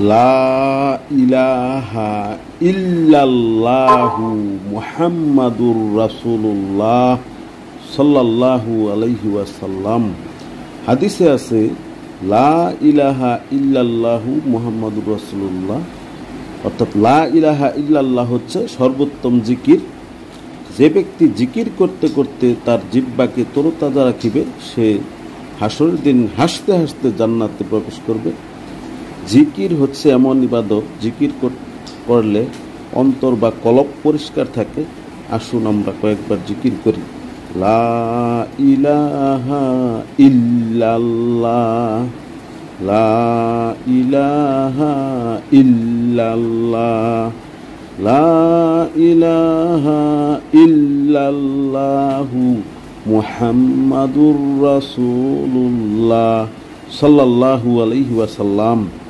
লা ইলাহা ইল্লাল্লাহু মুহাম্মাদুর রাসূলুল্লাহ সাল্লাল্লাহু আলাইহি ওয়াসাল্লাম। হাদিসে আছে লা ইলাহা ইল্লাল্লাহু মুহাম্মাদুর রাসূলুল্লাহ, অর্থাৎ লা ইলাহা ইল্লাল্লাহ হচ্ছে সর্বোত্তম জিকির। যে ব্যক্তি জিকির করতে করতে তার জিহ্বাকে তরতাজা রাখিবে, সে হাসরের দিন হাসতে হাসতে জান্নাতে প্রবেশ করবে। জিকির হচ্ছে এমন ইবাদত, জিকির করলে অন্তর বা কলব পরিষ্কার থাকে। আসুন আমরা কয়েকবার জিকির করি। লা ইলাহা ইল্লাল্লাহ, লা ইলাহা ইল্লাল্লাহ, লা ইলাহা ইল্লাল্লাহু মুহাম্মাদুর রাসূলুল্লাহ সাল্লাল্লাহু আলাইহি ওয়াসাল্লাম।